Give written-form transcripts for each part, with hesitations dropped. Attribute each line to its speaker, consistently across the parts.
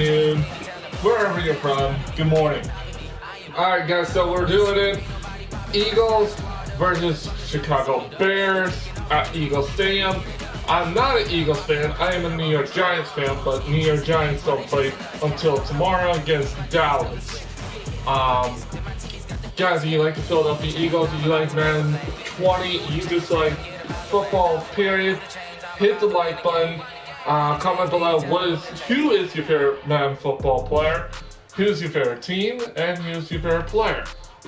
Speaker 1: afternoon, wherever you're from. Good morning. Alright guys, so we're doing it. Eagles versus Chicago Bears at Eagle Stadium. I'm not an Eagles fan, I am a New York Giants fan, but New York Giants don't play until tomorrow against Dallas. Guys, do you like the Philadelphia Eagles? Do you like Madden 20? You just like football, period? Hit the like button. Comment below who is your favorite Madden football player? Who's your favorite team? And who's your favorite player?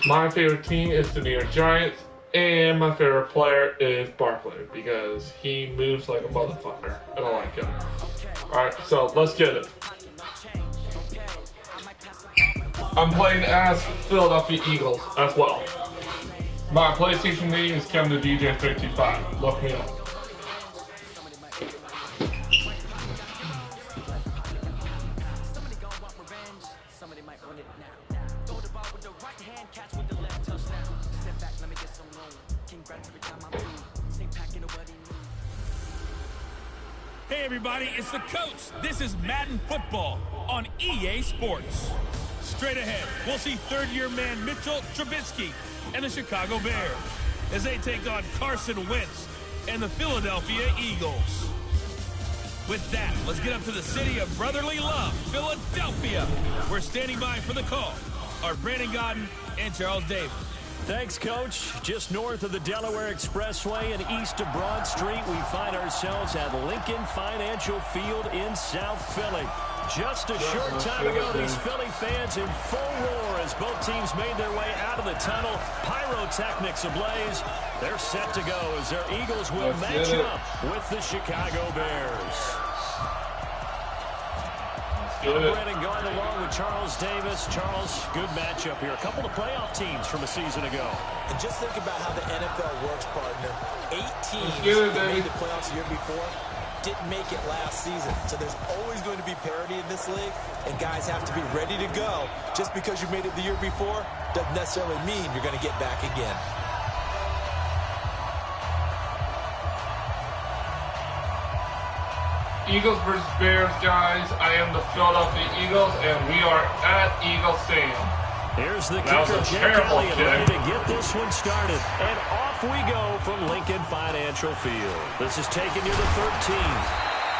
Speaker 1: My favorite team is the New York Giants. And my favorite player is Barkley because he moves like a motherfucker. And I like him. Alright, so let's get it. I'm playing as Philadelphia Eagles as well. My PlayStation name is Kevin the DJ 55. Look me up.
Speaker 2: Hey everybody, it's the coach. This is Madden Football on EA Sports. Straight ahead, we'll see third-year man Mitchell Trubisky and the Chicago Bears as they take on Carson Wentz and the Philadelphia Eagles. With that, let's get up to the city of brotherly love, Philadelphia. We're standing by for the call. Our Brandon Godden and Charles Davis.
Speaker 3: Thanks, Coach. Just north of the Delaware Expressway and east of Broad Street, we find ourselves at Lincoln Financial Field in South Philly. Just a short time ago, these Philly fans in full roar as both teams made their way out of the tunnel. Pyrotechnics ablaze. They're set to go as their Eagles will match up with the Chicago Bears. Brandon going along with Charles Davis. Charles, good matchup here. A couple of playoff teams from a season ago.
Speaker 4: And just think about how the NFL works, partner. 8 teams that made the playoffs the year before didn't make it last season. So there's always going to be parity in this league, and guys have to be ready to go. Just because you made it the year before doesn't necessarily mean you're going to get back again.
Speaker 1: Eagles versus Bears, guys. I am the Philadelphia Eagles, and we are at Eagle Stadium.
Speaker 3: Here's the kicker, Jake Elliott, ready to get this one started. And off we go from Lincoln Financial Field. This is taking you to 13.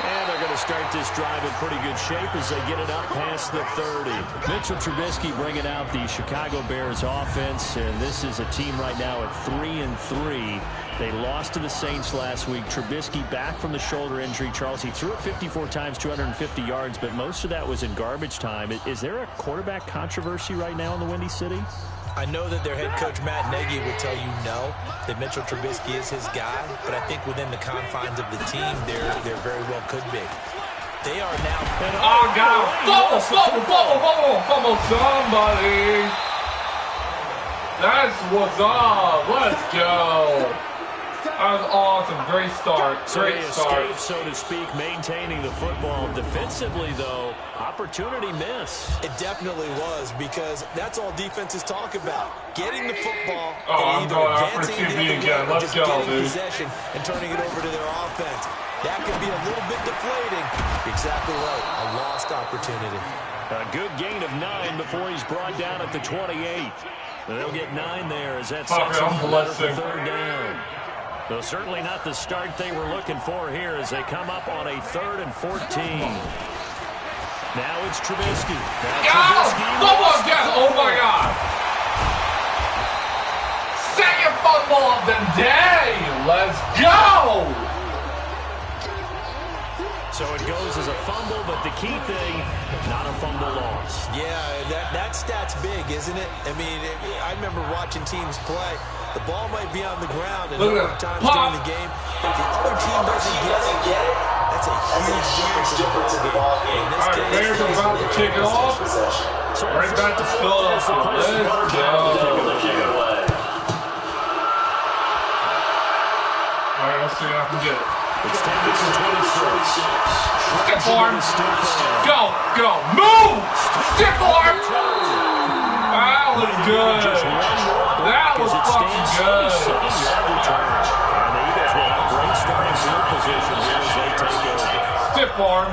Speaker 3: And they're going to start this drive in pretty good shape as they get it up past the 30. Mitchell Trubisky bringing out the Chicago Bears offense, and this is a team right now at 3-3. They lost to the Saints last week. Trubisky back from the shoulder injury. Charles, he threw it 54 times, 250 yards, but most of that was in garbage time. Is there a quarterback controversy right now in the Windy City?
Speaker 4: I know that their head coach, Matt Nagy, would tell you no, that Mitchell Trubisky is his guy, but I think within the confines of the team, there very well could be. They are now...
Speaker 1: Oh, God! Fumble, somebody! That's what's up! Let's go! That was awesome. Great start. Great start.
Speaker 3: Escape, so to speak, maintaining the football. Defensively, though, opportunity miss.
Speaker 4: It definitely was, because that's all defenses talk about. Getting the football
Speaker 1: and
Speaker 4: either advancing
Speaker 1: again.
Speaker 4: or
Speaker 1: Let's
Speaker 4: just
Speaker 1: go,
Speaker 4: getting
Speaker 1: dude.
Speaker 4: possession and turning it over to their offense. That can be a little bit deflating. Exactly right. A lost opportunity.
Speaker 3: A good gain of 9 before he's brought down at the 28. They'll get 9 there as that sets up for third down. Though certainly not the start they were looking for here as they come up on a 3rd and 14. Now it's Trubisky.
Speaker 1: Oh my God! Second fumble of the day! Let's go!
Speaker 3: So it goes as a fumble, but the key thing, not a fumble loss.
Speaker 4: Yeah, that stat's big, isn't it? I mean, I remember watching teams play. The ball might be on the ground a number of times during the game. If the other team doesn't get it, that's a huge difference in the ball game. In this case,
Speaker 1: Bears are about to kick it off. Right back to Philadelphia. Let's go. All right, let's see if I can get it.
Speaker 3: It's 10 minutes and 26.
Speaker 1: Stiff arm. Go. Move! Stiff arm! That was good. That was fucking good.
Speaker 3: And the Eagles will have great starting field position here as they take over.
Speaker 1: Stiff arm.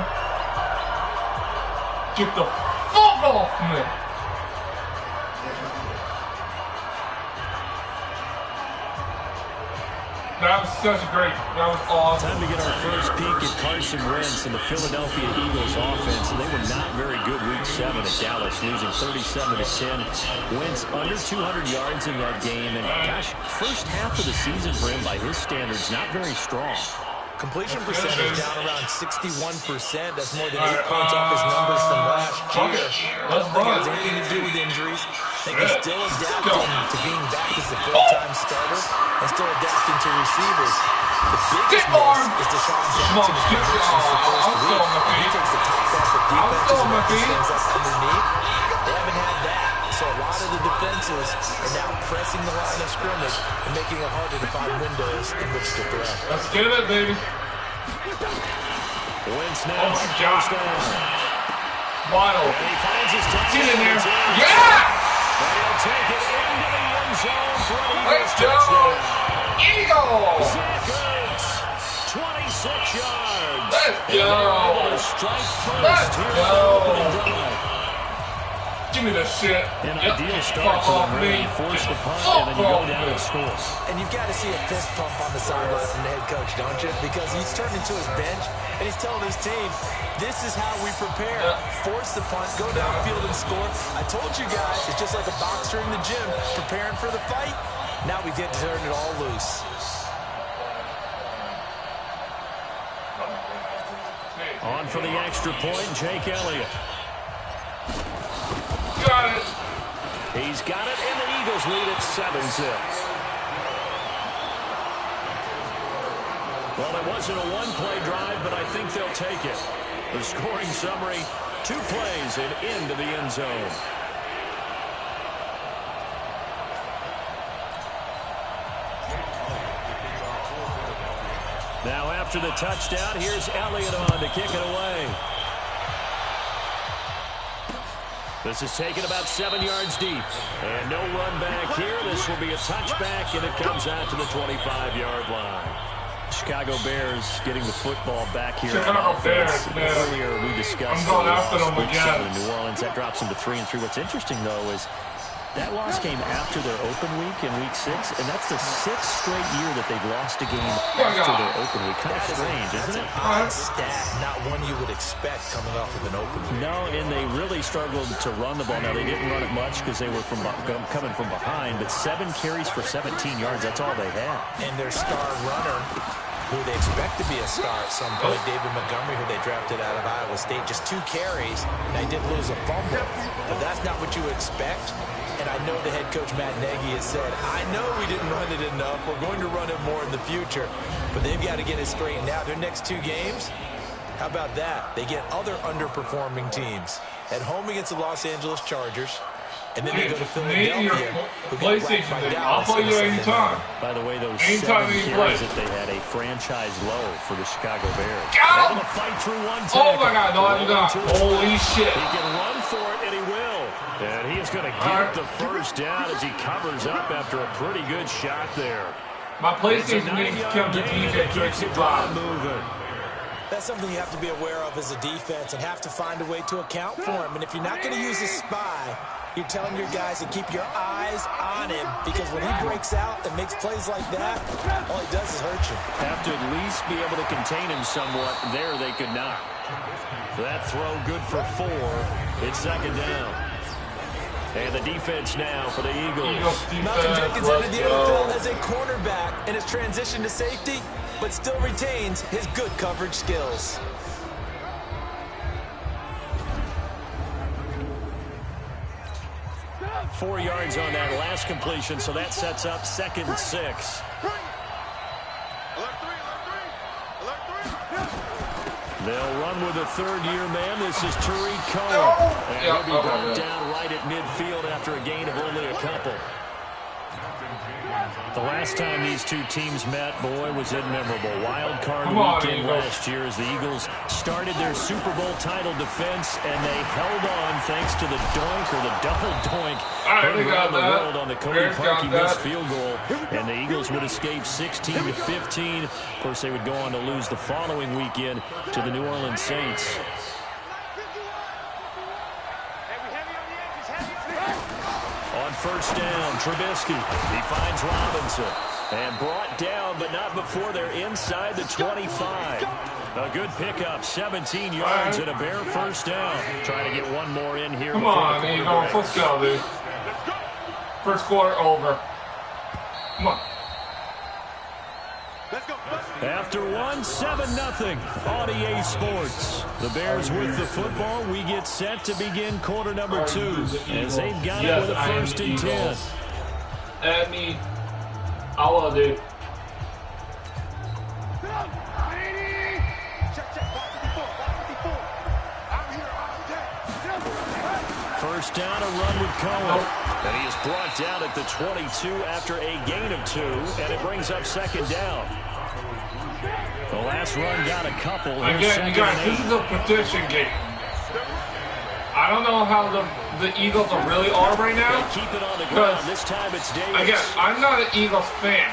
Speaker 1: Get the fuck off me! That was that was awesome.
Speaker 3: Time to get our first peek at Carson Wentz and the Philadelphia Eagles offense. And they were not very good week 7 at Dallas, losing 37-10. Wentz under 200 yards in that game. And gosh, first half of the season for him by his standards, not very strong.
Speaker 4: Completion percentage down around 61%. That's more than 8 points off his numbers from last year. I don't think it has anything to do with injuries. I think he's still adapting to being back as a full-time starter and still adapting to receivers. The biggest miss is Deshaun Jackson's conversions the first week. He takes the top off the defenses and opens things up underneath. They haven't had that. So a lot of the defenses are now pressing the line of scrimmage and making it harder to find windows in which to throw.
Speaker 1: Let's get it, baby.
Speaker 3: Wentz now first down.
Speaker 1: Wild.
Speaker 3: And he finds his time.
Speaker 1: Get in there. Yeah!
Speaker 3: And he'll take it into the end zone for an
Speaker 1: Let's
Speaker 3: Eagles
Speaker 1: go!
Speaker 3: touchdown.
Speaker 1: Eagles!
Speaker 3: Zach Ertz, 26 yards.
Speaker 1: Let's go!
Speaker 3: Able to strike first
Speaker 1: Let's
Speaker 3: here
Speaker 1: go!
Speaker 3: on the opening drive.
Speaker 1: Give me the shit.
Speaker 3: An ideal start for them, really. Force the punt, and then you go down and score.
Speaker 4: And you've got to see a fist pump on the sideline from the head coach, don't you? Because he's turned into his bench, and he's telling his team, this is how we prepare. Force the punt, go downfield and score. I told you guys, it's just like a boxer in the gym preparing for the fight. Now we get to turn it all loose.
Speaker 3: On for the extra point, Jake Elliott.
Speaker 1: Got it.
Speaker 3: He's got it, and the Eagles lead at 7-6. Well, it wasn't a one-play drive, but I think they'll take it. The scoring summary, 2 plays and into the end zone. Now after the touchdown, here's Elliott on to kick it away. This is taken about 7 yards deep. And no run back here. This will be a touchback, and it comes out to the 25-yard line. Chicago Bears getting the football back here on offense. Earlier we discussed
Speaker 1: I'm going after them again.
Speaker 3: in New Orleans. That drops them to 3-3. What's interesting, though, is that loss came after their open week in week 6, and that's the 6th straight year that they've lost a game after their open week. Kind of strange, isn't it?
Speaker 4: Odd stat, not one you would expect coming off of an open week.
Speaker 3: No, and they really struggled to run the ball. Now, they didn't run it much because they were coming from behind, but 7 carries for 17 yards, that's all they had. And
Speaker 4: their star runner, who they expect to be a star at some point, David Montgomery, who they drafted out of Iowa State, just 2 carries. They did lose a fumble, but that's not what you expect. And I know the head coach, Matt Nagy, has said, I know we didn't run it enough. We're going to run it more in the future. But they've got to get it straightened out. Their next 2 games, how about that? They get other underperforming teams. At home against the Los Angeles Chargers. And then they go to Philadelphia.
Speaker 1: PlayStation thing. I'll play you anytime.
Speaker 3: By the way, those
Speaker 1: anytime
Speaker 3: 7 carries that they had, a franchise low for the Chicago Bears.
Speaker 1: Got him!
Speaker 3: Fight through one
Speaker 1: oh my God, no, I did not. Holy shit.
Speaker 3: He can run for it, and he will. And he's going to get the first down as he covers up after a pretty good shot there.
Speaker 1: My PlayStation games come to defense to drive.
Speaker 4: That's something you have to be aware of as a defense and have to find a way to account for him. And if you're not going to use a spy, you're telling your guys to keep your eyes on him, because when he breaks out and makes plays like that, all he does is hurt you.
Speaker 3: Have to at least be able to contain him somewhat. There they could not. That throw good for 4. It's 2nd down. And the defense now for the Eagles.
Speaker 4: Malcolm Jenkins entered the NFL as a cornerback and has transitioned to safety, but still retains his good coverage skills.
Speaker 3: Four yards on that last completion, so that sets up 2nd and 6. They'll run with a 3rd-year man. This is Tariq Cohen. And he'll be brought down right at midfield after a gain of only a couple. The last time these 2 teams met, boy, was it memorable. Wild card weekend last year as the Eagles started their Super Bowl title defense, and they held on thanks to the doink, or the double doink, around the world on the Cody Parkey missed field goal. And the Eagles would escape 16-15. Of course, they would go on to lose the following weekend to the New Orleans Saints. On first down, Trubisky. He finds Robinson. And brought down, but not before they're inside the 25. A good pickup, 17 yards and a Bear first down. Trying to get one more in here.
Speaker 1: Come on, Eagles. Let's go, dude. First quarter over. Come on.
Speaker 3: After one, 7-0 on EA Sports. The Bears with the football. We get set to begin quarter number 2 as they've got it with a first and 10.
Speaker 1: I love it.
Speaker 3: First down, a run with Cohen. And he is brought down at the 22 after a gain of 2, and it brings up second down. The last run got a couple.
Speaker 1: Again, you guys, this is a prediction game. I don't know how the Eagles really are right now.
Speaker 3: Keep it on the ground. This time it's Davis.
Speaker 1: Again, I'm not an Eagles fan.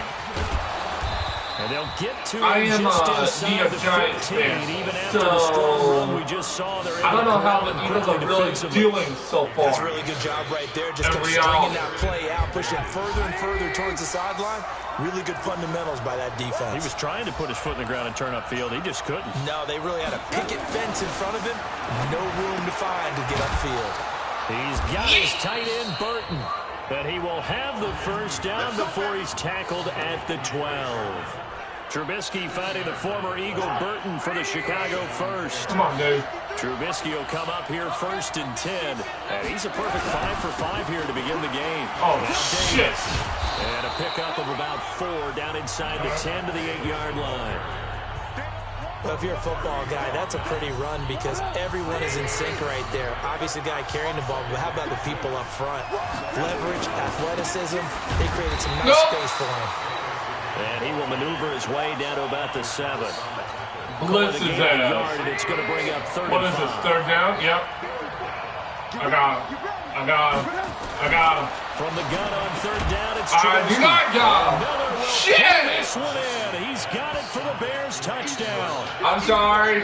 Speaker 3: And they'll get to
Speaker 1: I am
Speaker 3: just
Speaker 1: a
Speaker 3: inside the 15,
Speaker 1: fan.
Speaker 3: even after the strong run we just saw.
Speaker 1: I don't know how the Eagles are really doing so far.
Speaker 4: That's a really good job right there. Just kept stringing that play out, pushing further and further towards the sideline. Really good fundamentals by that defense.
Speaker 3: He was trying to put his foot in the ground and turn upfield. He just couldn't.
Speaker 4: No, they really had a picket fence in front of him. No room to find to get upfield.
Speaker 3: He's got his tight end, Burton. But he will have the first down before he's tackled at the 12. Trubisky finding the former Eagle Burton for the Chicago first.
Speaker 1: Come on, dude.
Speaker 3: Trubisky will come up here first and 10. And he's a perfect 5 for 5 here to begin the game.
Speaker 1: Oh, shit.
Speaker 3: And a pickup of about 4 down inside the 10 to the 8-yard line.
Speaker 4: Well, if you're a football guy, that's a pretty run because everyone is in sync right there. Obviously, the guy carrying the ball, but how about the people up front? Leverage, athleticism, they created some nice space for him.
Speaker 3: And he will maneuver his way down to about the 7.
Speaker 1: Blitz is
Speaker 3: yard, and it's going to bring up 35.
Speaker 1: What is this, third down? Yep. I got him. I got him.
Speaker 3: From the gun on third down, it's Trubisky.
Speaker 1: You got him. Shit!
Speaker 3: This one in. He's got it for the Bears touchdown.
Speaker 1: I'm sorry.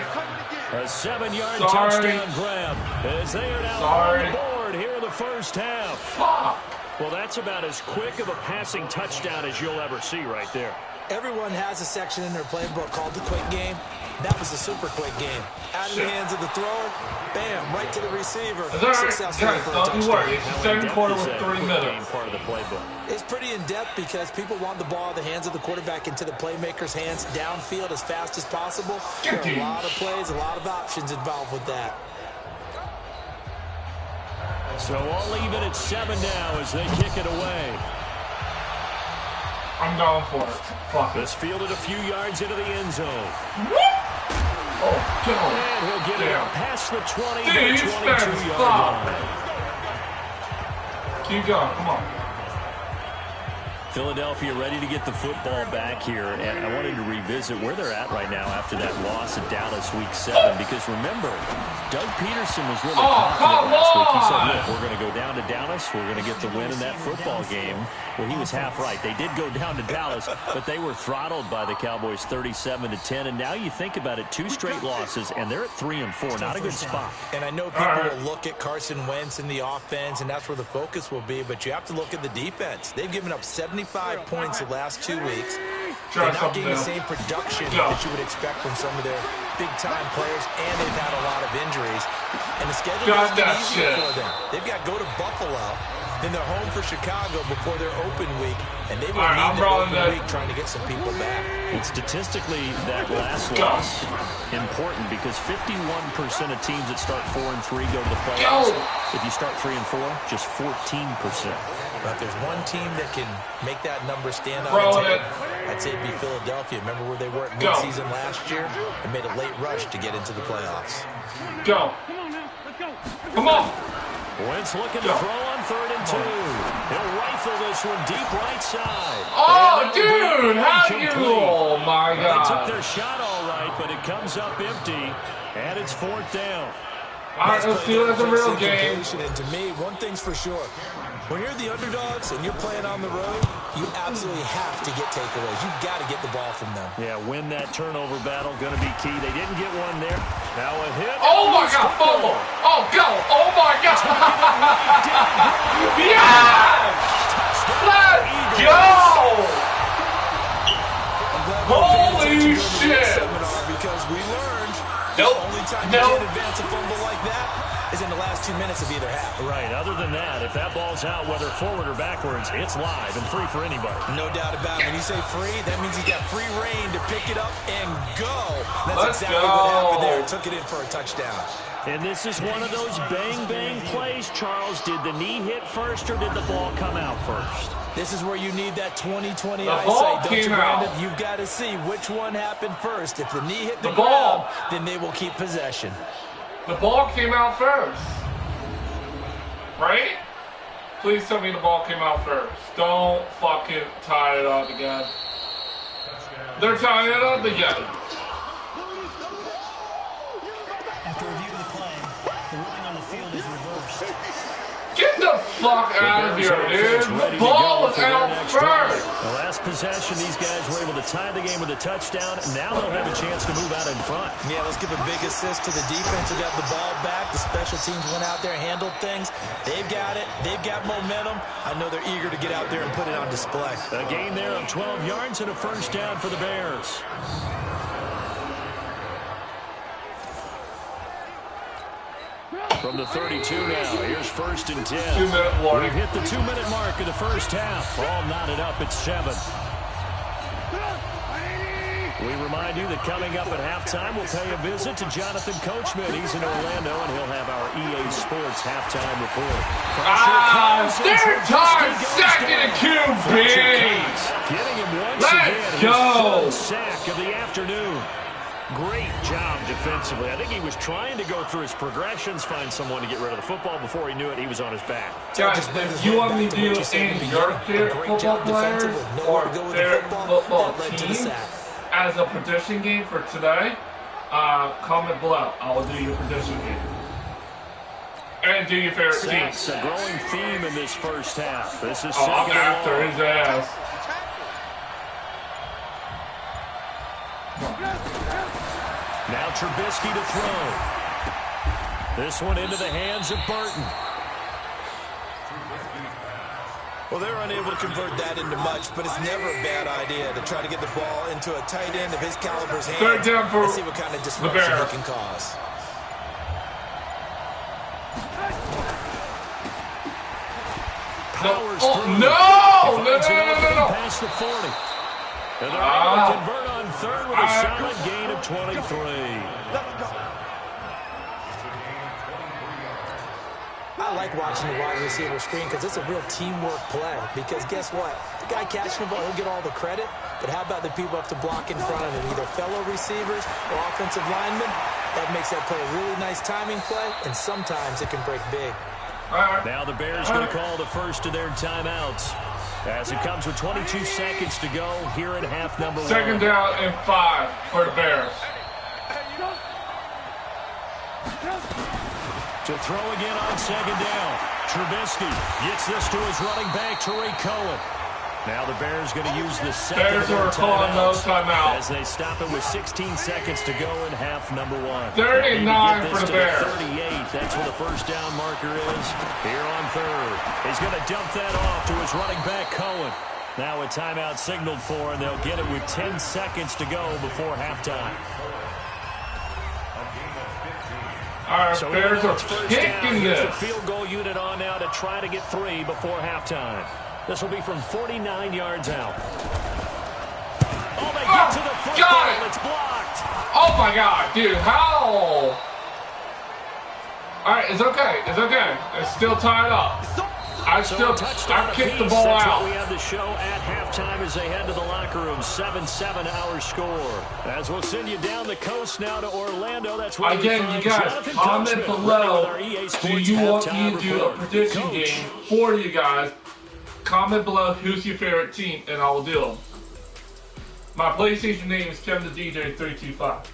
Speaker 3: A 7-yard touchdown grab as they are now on the board here in the first half.
Speaker 1: Fuck.
Speaker 3: Well, that's about as quick of a passing touchdown as you'll ever see right there.
Speaker 4: Everyone has a section in their playbook called the quick game. That was a super quick game. Out of the hands of the thrower, bam, right to the receiver.
Speaker 1: Guys, don't you worry. It's the second quarter with 3 minutes.
Speaker 3: Part of the playbook.
Speaker 4: It's pretty in-depth because people want the ball in the hands of the quarterback into the playmaker's hands downfield as fast as possible. There are a lot of plays, a lot of options involved with that.
Speaker 3: So I'll leave it at 7 now as they kick it away.
Speaker 1: I'm going for it. Fuck it.
Speaker 3: This fielded a few yards into the end zone.
Speaker 1: Oh, God.
Speaker 3: And he'll get it past the 20
Speaker 1: Dude,
Speaker 3: to the 22-yard line.
Speaker 1: Keep going. Come on.
Speaker 3: Philadelphia ready to get the football back here, and I wanted to revisit where they're at right now after that loss at Dallas Week 7, because remember, Doug Peterson was really confident last week. He said, look, we're going to go down to Dallas, we're going to get the win in that football game. Well, he was half right. They did go down to Dallas, but they were throttled by the Cowboys 37-10, and now you think about it, 2 straight losses, and they're at 3-4, not a good spot.
Speaker 4: And I know people will look at Carson Wentz in the offense, and that's where the focus will be, but you have to look at the defense. They've given up 75 points the last 2 weeks. They're not getting the same production that you would expect from some of their big-time players, and they've had a lot of injuries. And the schedule doesn't get easier for them. They've got to go to Buffalo, then they're home for Chicago before their open week, and they will need their open week trying to get some people back.
Speaker 3: And statistically, that last loss important because 51% of teams that start 4-3 go to the playoffs. If you start 3-4, just 14%.
Speaker 4: But if there's one team that can make that number stand on its head, I'd say it'd be Philadelphia. Remember where they were at midseason last year? They made a late rush to get into the playoffs.
Speaker 1: Go. Come on.
Speaker 3: Wentz looking to throw on 3rd and 2. He'll rifle this one deep right side.
Speaker 1: Oh, dude, how you? Oh, my God.
Speaker 3: They took their shot all right, but it comes up empty, and it's 4th down.
Speaker 1: All right, let's do it as a real game.
Speaker 4: And to me, one thing's for sure. When you're the underdogs and you're playing on the road, you absolutely have to get takeaways. You've got to get the ball from them.
Speaker 3: Yeah, win that turnover battle, going to be key. They didn't get one there. Now a hit.
Speaker 1: Oh, my God, fumble. Oh, go. Oh, my God. Yeah!
Speaker 4: is in the last 2 minutes of either half.
Speaker 3: Right. Other than that, if that ball's out, whether forward or backwards, it's live and free for anybody.
Speaker 4: No doubt about it. When you say free, that means he's got free reign to pick it up and go. That's exactly what happened there. Took it in for a touchdown.
Speaker 3: And this is one of those bang-bang plays, Charles. Did the knee hit first or did the ball come out first?
Speaker 4: This is where you need that 20/20 eyesight, don't you, Brandon? You've got to see which one happened first. If the knee hit the ground, then they will keep possession.
Speaker 1: The ball came out first. Right? Please tell me the ball came out first. Don't fucking tie it up again. They're tying it up again.
Speaker 5: After reviewing the play, the ruling on the field is reversed.
Speaker 1: Get the fuck out of here, dude. The ball was out first.
Speaker 3: The last possession, these guys were able to tie the game with a touchdown, and now they'll have a chance to move out in front.
Speaker 4: Yeah, let's give a big assist to the defense who got the ball back. The special teams went out there, handled things. They've got it. They've got momentum. I know they're eager to get out there and put it on display.
Speaker 3: A gain there of 12 yards and a first down for the Bears. From the 32 now, here's 1st and 10.
Speaker 1: 2-minute warning.
Speaker 3: We've hit the 2-minute mark of the first half. All knotted up at 7. We remind you that coming up at halftime, we'll pay a visit to Jonathan Coachman. He's in Orlando, and he'll have our EA Sports halftime report.
Speaker 1: Third time, second and QB.
Speaker 3: Getting him once
Speaker 1: Let's
Speaker 3: again.
Speaker 1: go.
Speaker 3: His 3rd sack of the afternoon. Great job defensively. I think he was trying to go through his progressions, find someone to get rid of the football. Before he knew it, he was on his back.
Speaker 1: Guys, you want me to do any of your favorite football players or favorite football team as a prediction game for today? Comment below. I will do your prediction game. And do your favorite team.
Speaker 3: That's a growing theme in this first half. This is
Speaker 1: I'm after his ass.
Speaker 3: Now Trubisky to throw. This one into the hands of Burton.
Speaker 4: Well, they're unable to convert that into much, but it's never a bad idea to try to get the ball into a tight end of his caliber's hands.
Speaker 1: Third down for
Speaker 4: and see what kind of disruption he can cause.
Speaker 3: Powers
Speaker 1: no!
Speaker 3: Past the 40. And they're able to convert on 3rd with a solid gain of 23.
Speaker 4: I like watching the wide receiver screen because it's a real teamwork play. Because guess what? The guy catching the ball, he'll get all the credit. But how about the people up to block in front of him? Either fellow receivers or offensive linemen. That makes that play a really nice timing play. And sometimes it can break big.
Speaker 3: Now the Bears going to call the first of their timeouts. As it comes with 22 seconds to go here in half number 1.
Speaker 1: 2nd down and 5 for the Bears.
Speaker 3: To throw again on 2nd down. Trubisky gets this to his running back, Tariq Cohen. Now the Bears going to use the second of their timeouts as they stop it with 16 seconds to go in half number 1.
Speaker 1: 39 for the Bears.
Speaker 3: 38, that's where the first down marker is. Here on 3rd. He's going to dump that off to his running back, Cohen. Now a timeout signaled for, and they'll get it with 10 seconds to go before halftime.
Speaker 1: All right,
Speaker 3: So
Speaker 1: Bears are kicking this.
Speaker 3: The field goal unit on now to try to get 3 before halftime. This will be from 49 yards out. Oh, they get to the football. It's blocked.
Speaker 1: Oh, my God, dude. How? All right, it's okay. It's okay. It's still tied up. I kicked the ball
Speaker 3: That's
Speaker 1: out.
Speaker 3: what we have the show at halftime as they head to the locker room. 7-7 our score. As we'll send you down the coast now to Orlando. That's where
Speaker 1: Again, you guys, comment below. Do you want me to do a prediction game for you guys? Comment below who's your favorite team, and I will do them. My PlayStation name is Kevin the DJ 325.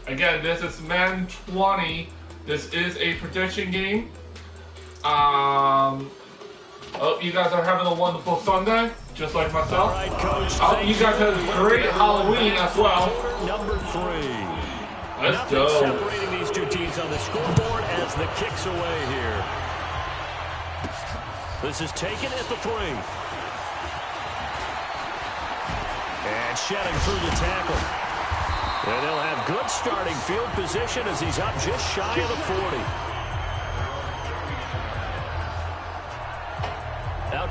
Speaker 1: Again, this is Madden 20. This is a prediction game. Hope you guys are having a wonderful Sunday, just like myself.
Speaker 3: All right, Coach.
Speaker 1: I hope you guys have a great Halloween as well.
Speaker 3: Number 3.
Speaker 1: Let's go.
Speaker 3: Separating these two teams on the scoreboard as the kicks away here. This is taken at the 3. And shedding through the tackle. And they'll have good starting field position as he's up just shy of the 40.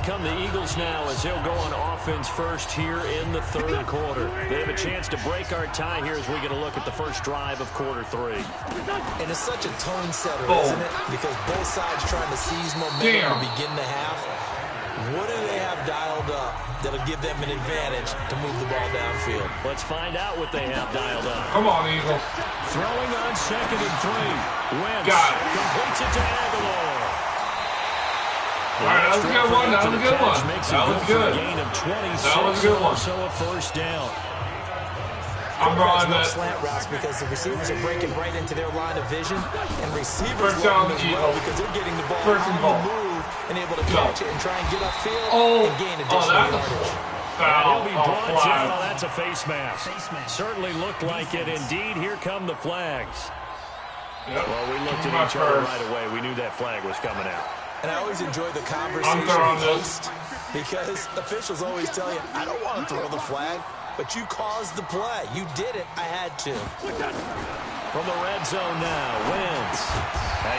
Speaker 3: come the Eagles now as they'll go on offense first here in the third quarter. They have a chance to break our tie here as we get a look at the first drive of quarter 3.
Speaker 4: And it's such a tone setter, isn't it? Because both sides trying to seize momentum to begin the half. What do they have dialed up that'll give them an advantage to move the ball downfield?
Speaker 3: Let's find out what they have dialed up.
Speaker 1: Come on, Eagles.
Speaker 3: Throwing on 2nd and 3. Wentz completes it to Aguilar.
Speaker 1: All right, that was a good one. That was a good one. That was good.
Speaker 3: Gain of 26,
Speaker 1: that was a good one.
Speaker 3: So a first down.
Speaker 1: I'm running that.
Speaker 4: Slant routes because the receivers are breaking right into their line of vision, and receivers
Speaker 1: first down
Speaker 4: as well because they're getting the ball
Speaker 1: first and goal.
Speaker 4: Move and able to catch it and try and get upfield and gain additional yardage.
Speaker 3: He'll be brought down. That's a face mask. Certainly looked like it. Indeed, here come the flags.
Speaker 1: Yep.
Speaker 3: Well, we looked at each other right away. We knew that flag was coming out.
Speaker 4: And I always enjoy the conversation post because officials always tell you, I don't want to throw the flag, but you caused the play. You did it. I had to.
Speaker 3: From the red zone now, Wentz.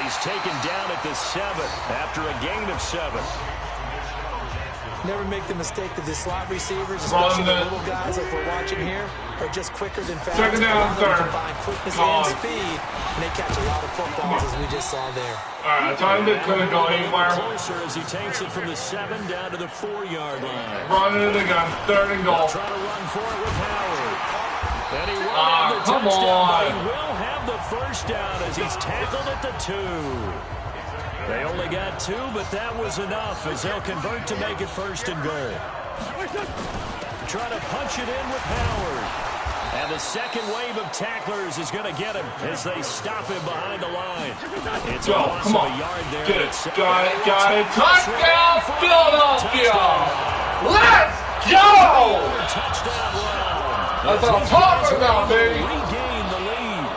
Speaker 3: He's taken down at the 7 after a gain of 7.
Speaker 4: Never make the mistake that the slot receivers, especially the little guys like we're watching here, are just quicker than fast.
Speaker 1: Second down, third.
Speaker 4: Combine quickness and speed, and they catch a lot of footballs as we just saw there.
Speaker 1: All right, time to couldn't go anywhere.
Speaker 3: Closer as he takes it from the 7 down to the 4-yard line.
Speaker 1: Running it again, 3rd and goal.
Speaker 3: Trying to run for it with Howard. And he won't have the
Speaker 1: come
Speaker 3: touchdown,
Speaker 1: on.
Speaker 3: but he will have the first down as he's tackled at the 2. They only got 2, but that was enough as they'll convert to make it 1st and goal. Trying to punch it in with Howard. And the second wave of tacklers is going to get him as they stop him behind the line. It's a loss of a yard there.
Speaker 1: Get it. Got it. Touchdown, Philadelphia! Let's go!
Speaker 3: Touchdown run.
Speaker 1: That's what I'm talking about, baby.
Speaker 3: Regain the lead.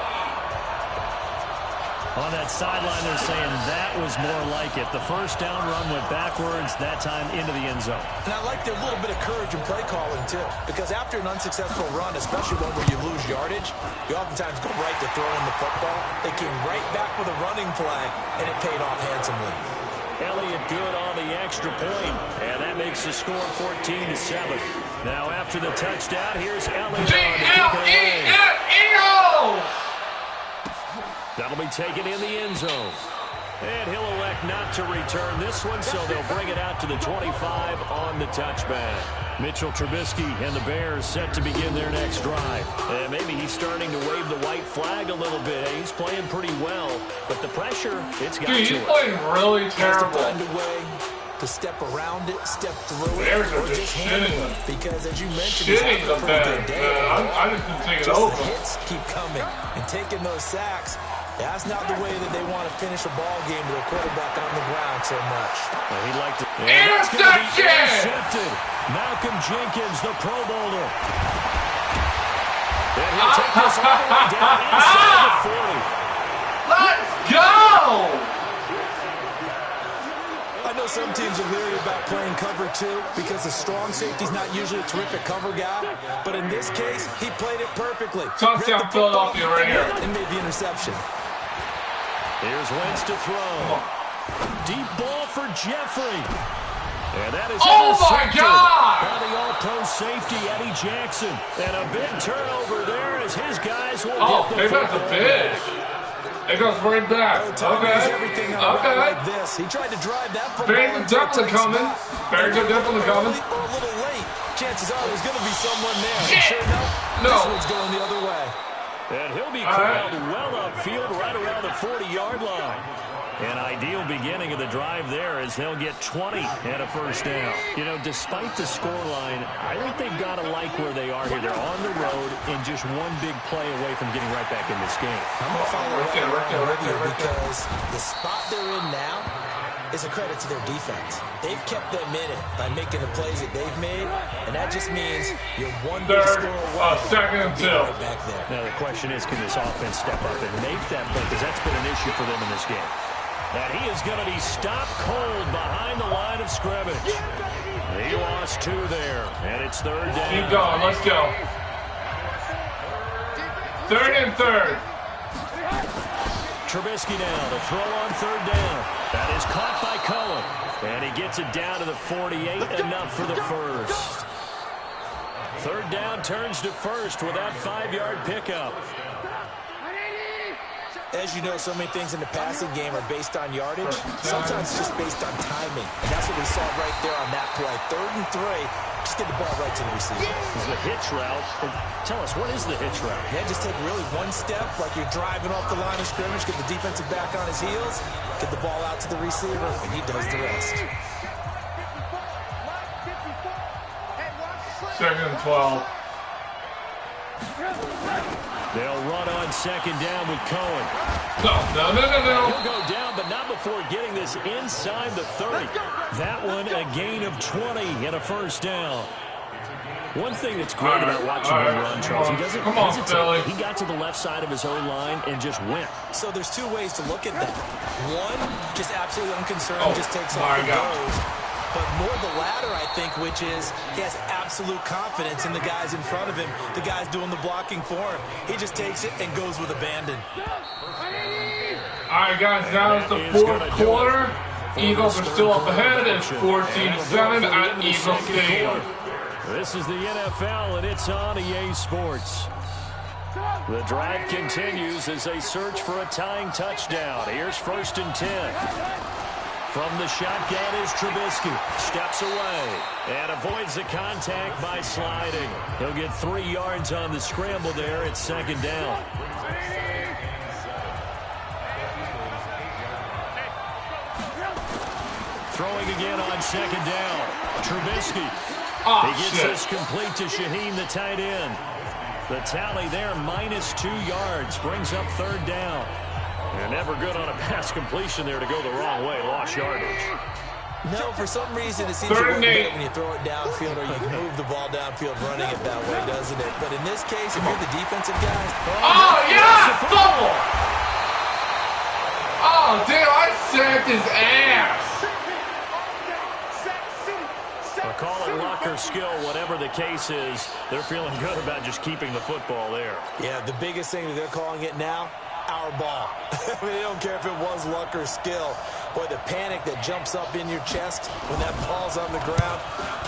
Speaker 3: On that sideline, they're saying that was more like it. The first down run went backwards, that time into the end zone.
Speaker 4: And I like their little bit of courage in play calling, too. Because after an unsuccessful run, especially one where you lose yardage, you oftentimes go right to throwing the football. They came right back with a running play, and it paid off handsomely.
Speaker 3: Elliott good on the extra point, and that makes the score 14-7. Now after the touchdown, here's Elliott. That'll be taken in the end zone. And he'll elect not to return this one, so they'll bring it out to the 25 on the touchback. Mitchell Trubisky and the Bears set to begin their next drive. And maybe he's starting to wave the white flag a little bit. He's playing pretty well, but the pressure, it's got to
Speaker 1: Dude, he's playing really terrible.
Speaker 4: Find a way to step around it, step through it,
Speaker 1: Bears are
Speaker 4: or just handle it. Because as you mentioned,
Speaker 1: shitting the Bears. I just didn't take it over.
Speaker 4: The hits keep coming and taking those sacks. That's not the way that they want to finish a ball game with a quarterback on the ground so much.
Speaker 3: Well, he'd like to.
Speaker 1: Intercepted!
Speaker 3: Malcolm Jenkins, the Pro Bowler. And he'll take this all the way down inside the 40.
Speaker 1: Let's go!
Speaker 4: I know some teams are leery about playing cover 2 because the strong safety's not usually a terrific cover guy. But in this case, he played it perfectly.
Speaker 1: Touchdown Philadelphia right here.
Speaker 4: And made the interception.
Speaker 3: Here's Wentz to throw. Deep ball for Jeffrey. And that is
Speaker 1: oh my God!
Speaker 3: By the all-pro safety, Eddie Jackson. And a big turnover there as his guys will get the football.
Speaker 1: That's a big. It goes right back.
Speaker 4: Okay. Like this. He tried to drive that football.
Speaker 1: Bears definitely coming. Bears are definitely coming.
Speaker 4: Or a little late. Chances are there's going to be someone there. Sure enough,
Speaker 1: no.
Speaker 4: This one's going the other way.
Speaker 3: And he'll be corralled well upfield right around the 40-yard line. An ideal beginning of the drive there as they'll get 20 and a first down. You know, despite the scoreline, I think they've got to like where they are here. They're on the road and just one big play away from getting right back in this game.
Speaker 4: I'm going to follow right there because the spot they're in now is a credit to their defense. They've kept them in it by making the plays that they've made, and that just means you're one big score away.
Speaker 1: Second and 2.
Speaker 4: Right back there.
Speaker 3: Now the question is, can this offense step up and make that play? Because that's been an issue for them in this game. And he is going to be stopped cold behind the line of scrimmage. He lost 2 there, and it's 3rd down.
Speaker 1: Keep going. Let's go. 3rd and 3rd.
Speaker 3: Trubisky now to throw on 3rd down. That is caught by Cohen. And he gets it down to the 48, enough for the first. Third down turns to first with that 5-yard pickup.
Speaker 4: As you know, so many things in the passing game are based on yardage. Sometimes it's just based on timing. And that's what we saw right there on that play. 3rd and 3. Just get the ball right to the receiver.
Speaker 3: This is the hitch route. Tell us, what is the hitch route?
Speaker 4: Yeah, just take really one step like you're driving off the line of scrimmage, get the defensive back on his heels, get the ball out to the receiver, and he does the rest.
Speaker 1: 2nd and 12.
Speaker 3: They'll run on 2nd down with Cohen.
Speaker 1: No.
Speaker 3: He'll go down, but not before getting this inside the 30. That one a gain of 20 and a first down. One thing that's great about watching him run, Charles, he doesn't hesitate. He got to the left side of his own line and just went.
Speaker 4: So there's 2 ways to look at that. One, just absolutely unconcerned, just takes off and goes. But more the latter, I think, which is he has absolute confidence in the guys in front of him, the guys doing the blocking for him. He just takes it and goes with abandon.
Speaker 1: All right, guys, now it's the 4th quarter. Eagles are still up ahead. It's 14-7 at Eagle Stadium.
Speaker 3: This is the NFL, and it's on EA Sports. The drive continues as they search for a tying touchdown. Here's 1st and 10. From the shotgun is Trubisky. Steps away and avoids the contact by sliding. He'll get 3 yards on the scramble there at 2nd down. Throwing again on 2nd down. Trubisky. He gets this complete to Shaheen, the tight end. The tally there, -2 yards. Brings up 3rd down. And never good on a pass completion there to go the wrong way. Lost yardage.
Speaker 4: No, for some reason it seems to work better when you throw it downfield or you can move the ball downfield running it that way, doesn't it? But in this case, if you're the defensive guys...
Speaker 1: Oh, yeah! Fumble! Oh, damn, I sacked his ass!
Speaker 3: Call it luck or skill, whatever the case is, they're feeling good about just keeping the football there.
Speaker 4: Yeah, the biggest thing that they're calling it now, our ball. I mean, they don't care if it was luck or skill. Boy, the panic that jumps up in your chest when that ball's on the ground,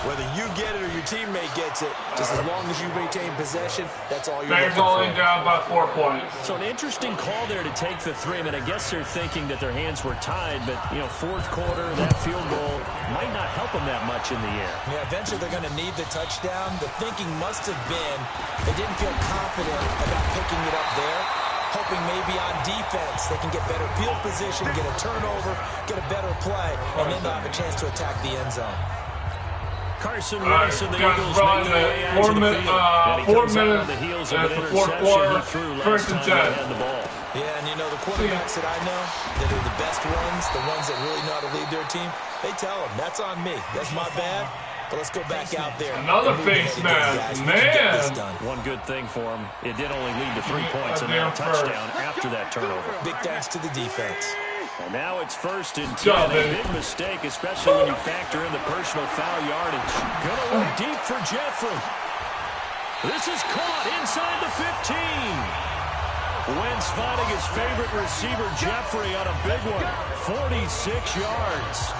Speaker 4: whether you get it or your teammate gets it, just as long as you maintain possession, that's all you're looking for.
Speaker 1: They're going down by 4 points.
Speaker 3: So an interesting call there to take the 3. I mean, I guess they're thinking that their hands were tied, but, you know, 4th quarter, that field goal might not help them that much in the air.
Speaker 4: Yeah, eventually they're going to need the touchdown. The thinking must have been they didn't feel confident about picking it up there, hoping maybe on defense they can get better field position, get a turnover, get a better play, and then they'll have a chance to attack the end zone.
Speaker 3: Carson Wentz and the Eagles make their way out to the field. And he comes out on the heels of an interception he threw last time they had the ball.
Speaker 4: Yeah, and you know, the quarterbacks that I know that are the best ones, the ones that really know how to lead their team, they tell them, that's on me. That's my bad. But let's go back out there.
Speaker 1: Another face mask, man.
Speaker 3: One good thing for him, it did only lead to 3 points and now a touchdown after that turnover.
Speaker 4: Big thanks to the defense.
Speaker 3: And now it's 1st and 10. A big mistake, especially when you factor in the personal foul yardage. Gonna look deep for Jeffrey. This is caught inside the 15. Wentz finding his favorite receiver, Jeffrey, on a big one. 46 yards.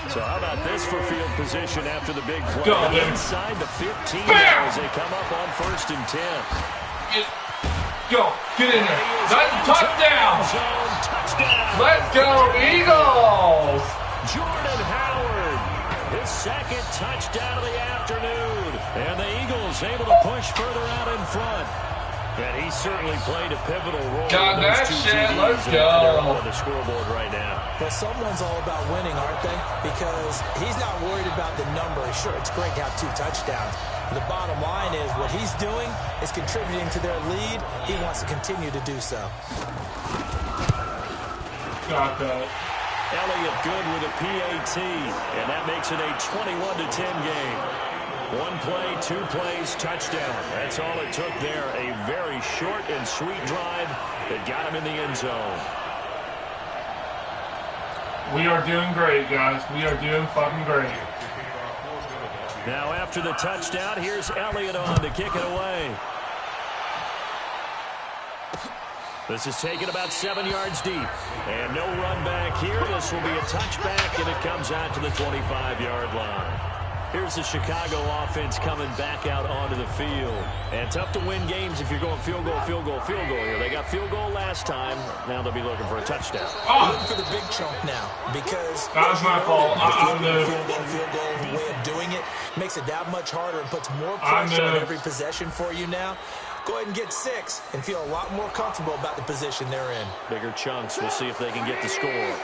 Speaker 3: So how about this for field position after the big play? Inside the 15 as they come up on 1st and 10.
Speaker 1: Get in there. That's a touchdown.
Speaker 3: Touchdown.
Speaker 1: Let's go, Eagles.
Speaker 3: Jordan Howard, his 2nd touchdown of the afternoon. And the Eagles able to push further out in front. And he certainly played a pivotal role.
Speaker 1: Got that shit. Let's go.
Speaker 3: On the scoreboard right now.
Speaker 4: Well, someone's all about winning, aren't they? Because he's not worried about the number. Sure, it's great to have 2 touchdowns. The bottom line is what he's doing is contributing to their lead. He wants to continue to do so.
Speaker 1: Got that.
Speaker 3: Elliott good with a PAT, and that makes it a 21-10 game. 1 play, 2 plays, touchdown. That's all it took there. A very short and sweet drive that got him in the end zone.
Speaker 1: We are doing great, guys. We are doing fucking great.
Speaker 3: Now after the touchdown, here's Elliott on to kick it away. This is taken about 7 yards deep. And no run back here. This will be a touchback, and it comes out to the 25-yard line. Here's the Chicago offense coming back out onto the field. And tough to win games if you're going field goal, field goal, field goal here. They got field goal last time. Now they'll be looking for a touchdown.
Speaker 4: Looking for the big chunk now because
Speaker 1: that was my fault.
Speaker 4: Field goal, the way of doing it makes it that much harder and puts more pressure on every possession for you now. Go ahead and get 6 and feel a lot more comfortable about the position they're in.
Speaker 3: Bigger chunks. We'll see if they can get the score.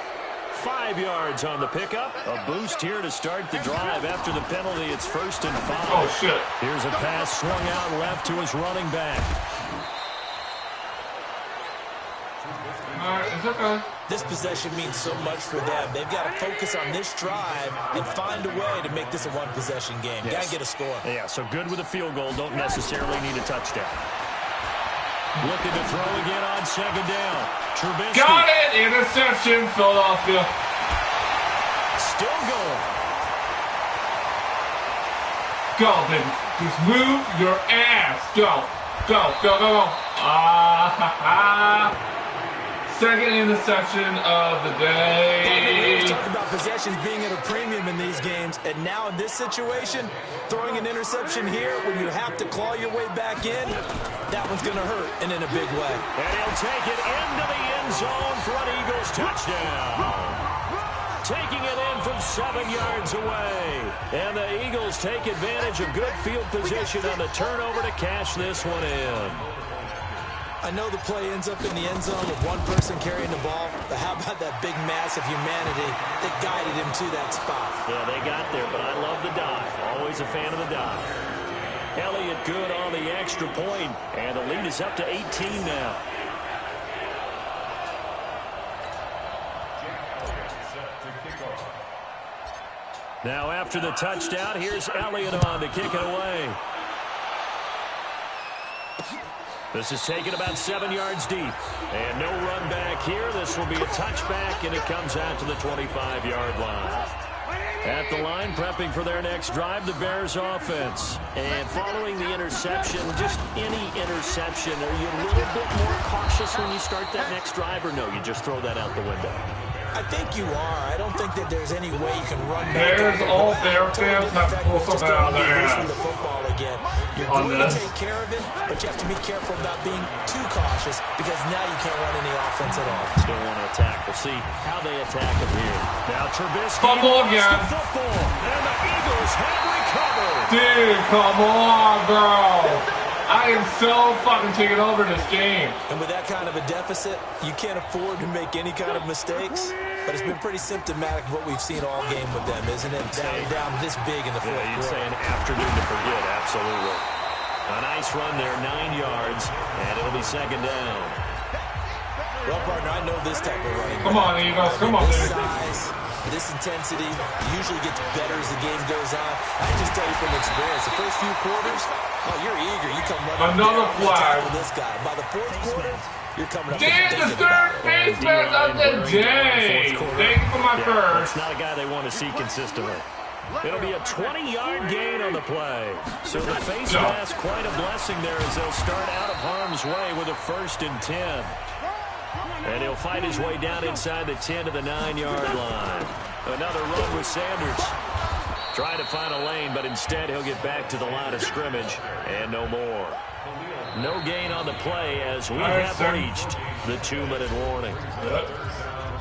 Speaker 3: 5 yards on the pickup. A boost here to start the drive. After the penalty, it's 1st and 5.
Speaker 1: Oh, shit.
Speaker 3: Here's a pass swung out left to his running back.
Speaker 1: All right, it's okay.
Speaker 4: This possession means so much for them. They've got to focus on this drive and find a way to make this a one-possession game. Got to get a score.
Speaker 3: Yeah, so good with a field goal. Don't necessarily need a touchdown. Looking to throw again on 2nd down. Trubisky.
Speaker 1: Got it! Interception, Philadelphia.
Speaker 3: Still going.
Speaker 1: Go, baby. Just move your ass. Go. Go, go, go, go. Second interception of the day.
Speaker 4: Talk about possessions being at a premium in these games, and now in this situation, throwing an interception here when you have to claw your way back in, that one's going to hurt, and in a big way.
Speaker 3: And he'll take it into the end zone for an Eagles touchdown. Taking it in from 7 yards away. And the Eagles take advantage of good field position on the turnover to cash this one in.
Speaker 4: I know the play ends up in the end zone with one person carrying the ball, but how about that big mass of humanity that guided him to that spot?
Speaker 3: Yeah, they got there, but I love the dive. Always a fan of the dive. Elliott good on the extra point, and the lead is up to 18 now. Now after the touchdown, here's Elliott on to kick it away. This is taken about 7 yards deep. And no run back here. This will be a touchback, and it comes out to the 25-yard line. At the line, prepping for their next drive, the Bears offense. And following the interception, just any interception, are you a little bit more cautious when you start that next drive, or no, you just throw that out the window?
Speaker 4: I think you are. I don't think that there's any way you can run back.
Speaker 1: There's all Bear fans have to pull something out of their ass.
Speaker 4: The football again. You're going to take care of it, but you have to be careful about being too cautious because now you can't run any offense at all.
Speaker 3: Still want to attack. We'll see how they attack him here. Now Trubisky
Speaker 1: fumble again.
Speaker 3: The football, and the Eagles have recovered.
Speaker 1: Dude, come on, bro. I am so fucking taking over this game.
Speaker 4: And with that kind of a deficit, you can't afford to make any kind of mistakes. But it's been pretty symptomatic of what we've seen all game with them, isn't it? Down this big in the fourth quarter.
Speaker 3: You'd say an afternoon to forget, absolutely. A nice run there, 9 yards, and it'll be 2nd down.
Speaker 4: Well, partner, I know this type of running.
Speaker 1: Come on, Eagles. Come on,
Speaker 4: this
Speaker 1: baby.
Speaker 4: size, this intensity usually gets better as the game goes on. I can just tell you from experience, the first few quarters, oh, you're eager. You come running.
Speaker 1: Another flag.
Speaker 4: This guy. By the fourth quarter, you're coming up.
Speaker 1: Dan, the third baseman of the day. Thank you for my first.
Speaker 3: That's not a guy they want to see consistently. It'll be a 20-yard gain on the play. So the face mask, quite a blessing there as they'll start out of harm's way with a 1st and 10. And he'll fight his way down inside the 10 to the 9-yard line. Another run with Sanders. Trying to find a lane, but instead he'll get back to the line of scrimmage. And no more. No gain on the play as we have reached the 2-minute warning.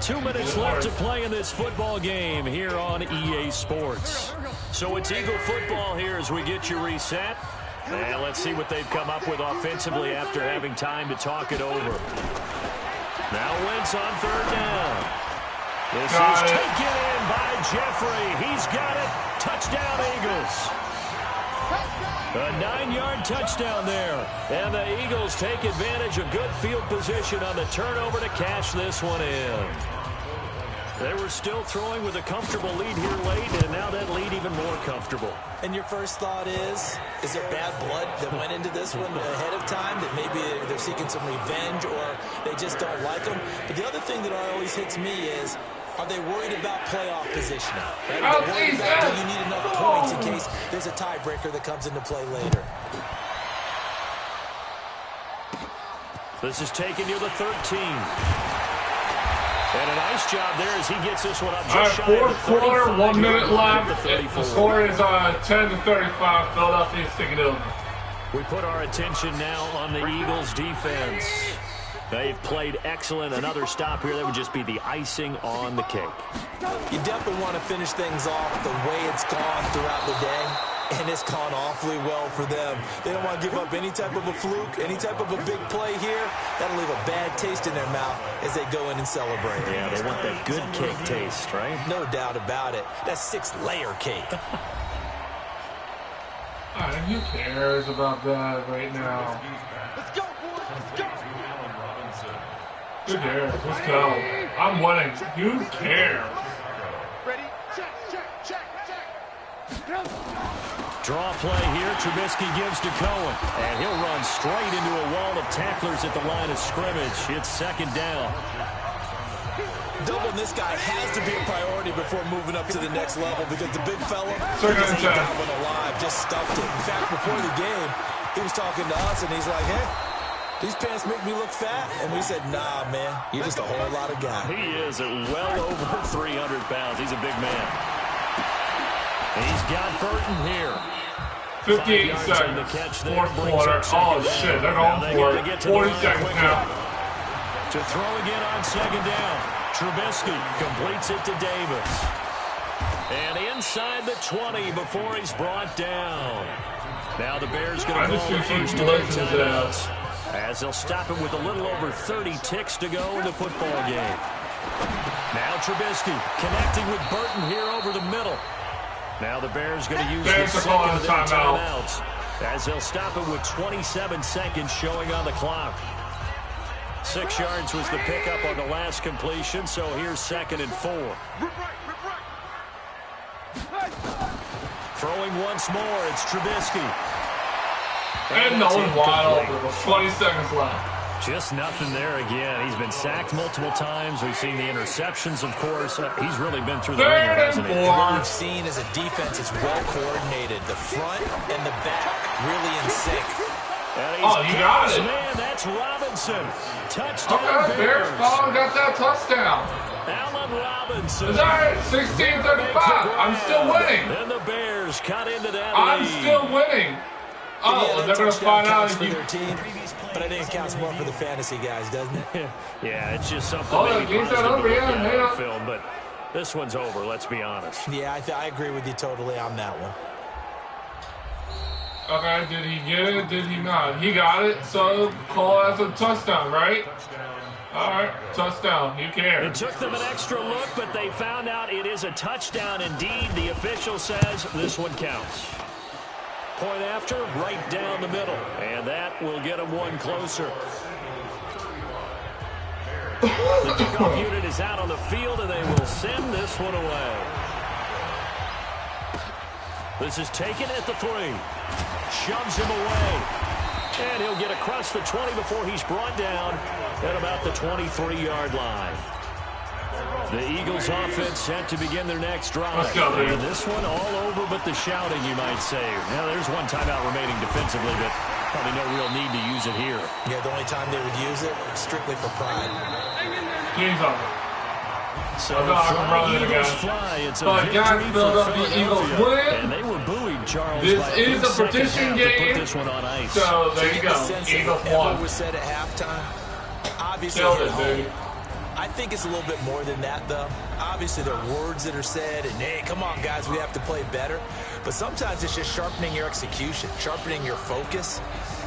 Speaker 3: 2 minutes left to play in this football game here on EA Sports. So it's Eagle football here as we get you reset. And let's see what they've come up with offensively after having time to talk it over. Now Wentz on 3rd down. This is taken in by Jeffrey. He's got it. Touchdown, Eagles. A 9-yard touchdown there. And the Eagles take advantage of good field position on the turnover to cash this one in. They were still throwing with a comfortable lead here late, and now that lead even more comfortable.
Speaker 4: And your first thought is there bad blood that went into this one ahead of time, that maybe they're seeking some revenge or they just don't like them? But the other thing that always hits me is, are they worried about playoff positioning? Right? Are they worried about, do you need enough points in case there's a tiebreaker that comes into play later?
Speaker 3: This is taken near the 13. And a nice job there as he gets this one up just shy of the 35.
Speaker 1: Fourth quarter, 1 minute left. The score is 10-35. Philadelphia's taking it over.
Speaker 3: We put our attention now on the Eagles' defense. They've played excellent. Another stop here, that would just be the icing on the cake.
Speaker 4: You definitely want to finish things off the way it's gone throughout the day, and it's gone awfully well for them. They don't want to give up any type of a fluke, any type of a big play here. That'll leave a bad taste in their mouth as they go in and celebrate.
Speaker 3: Yeah, they want that good cake taste, right?
Speaker 4: No doubt about it. That's 6-layer cake.
Speaker 1: Who cares about that right now?
Speaker 6: Let's go, boys. Let's go.
Speaker 1: Who cares? Let's go. I'm winning. Who cares?
Speaker 6: Ready? Check, check, check, check.
Speaker 3: Draw play here. Trubisky gives to Cohen. And he'll run straight into a wall of tacklers at the line of scrimmage. It's second down.
Speaker 4: Doubling this guy has to be a priority before moving up to the next level because the big fella just ain't that one alive, just stuffed it. In fact, before the game, he was talking to us, and he's like, hey, these pants make me look fat. And we said, nah, man, you're just a whole lot of guy.
Speaker 3: He is at well over 300 pounds. He's a big man. And he's got Burton here.
Speaker 1: 58 seconds. Fourth quarter. Oh, shit. They're going for it. 40 seconds now.
Speaker 3: To throw again on second down. Trubisky completes it to Davis. And inside the 20 before he's brought down. Now the Bears going to call the first two timeouts as they'll stop it with a little over 30 ticks to go in the football game. Now Trubisky connecting with Burton here over the middle. Now the Bears going to use the second of their timeouts as they'll stop it with 27 seconds showing on the clock. 6 yards was the pickup on the last completion, so here's 2nd and 4. Throwing once more, it's Trubisky.
Speaker 1: And Nolan wide open with 20 seconds left.
Speaker 3: Just nothing there again. He's been sacked multiple times. We've seen the interceptions, of course. He's really been through the ringer, hasn't he?
Speaker 4: What we've seen is a defense that's well coordinated. The front and the back really in sync.
Speaker 1: Oh, you got it.
Speaker 3: Man, that's Robinson. Touchdown.
Speaker 1: Okay, Bears finally got that touchdown.
Speaker 3: Allen Robinson.
Speaker 1: It's all right, 16-35. I'm still winning.
Speaker 3: And the Bears cut into that
Speaker 1: I'm
Speaker 3: lead.
Speaker 1: still winning. Oh,
Speaker 4: yeah,
Speaker 1: they're going to find out
Speaker 4: for their team, but I think it counts more for the fantasy guys, doesn't it?
Speaker 3: Yeah, it's just something
Speaker 1: the game's not over yet. Hang on.
Speaker 3: Film, but this one's over, let's be honest.
Speaker 4: Yeah, I agree with you totally on that one.
Speaker 1: Okay, did he get it? Did he not? He got it, so call as a touchdown, right? All right, touchdown. You care.
Speaker 3: It took them an extra look, but they found out it is a touchdown indeed. The official says this one counts. Point after, right down the middle, and that will get them one closer. The kickoff unit is out on the field, and they will send this one away. This is taken at the 3. Shoves him away. And he'll get across the 20 before he's brought down at about the 23-yard line. The Eagles offense set to begin their next drive.
Speaker 1: Let's go,
Speaker 3: and this one all over but the shouting, you might say. Now, there's one timeout remaining defensively, but probably no real need to use it here.
Speaker 4: Yeah, the only time they would use it, strictly for pride.
Speaker 1: Game's over.
Speaker 3: So
Speaker 1: Eagles
Speaker 3: fly. It's a
Speaker 1: guys, Philadelphia Eagles win.
Speaker 3: And they were booing Charles.
Speaker 1: This is a prediction game.
Speaker 3: Put this one on ice.
Speaker 1: So there you go. Eagles won.
Speaker 4: Was said at halftime. Obviously,
Speaker 1: Killed it, dude.
Speaker 4: I think it's a little bit more than that, though. Obviously, there are words that are said, and hey, come on, guys, we have to play better. But sometimes it's just sharpening your execution, sharpening your focus,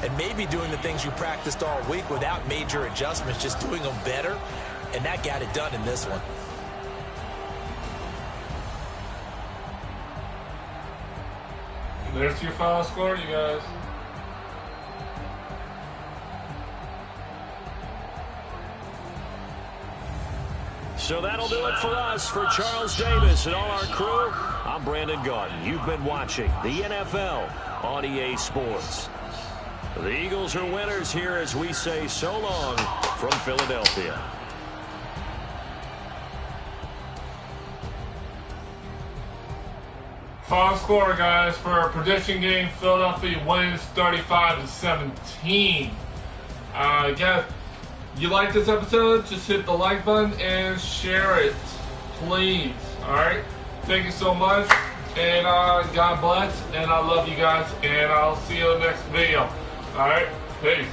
Speaker 4: and maybe doing the things you practiced all week without major adjustments, just doing them better. And that got it done in this one.
Speaker 1: There's your final score, you guys.
Speaker 3: So that'll do it for us. For Charles Davis and all our crew, I'm Brandon Gaudin. You've been watching the NFL on EA Sports. The Eagles are winners here as we say so long from Philadelphia.
Speaker 1: Final score, guys, for our prediction game. Philadelphia wins 35-17. Guys, you like this episode, just hit the like button and share it, please. Alright? Thank you so much. And God bless. And I love you guys. And I'll see you in the next video. Alright? Peace.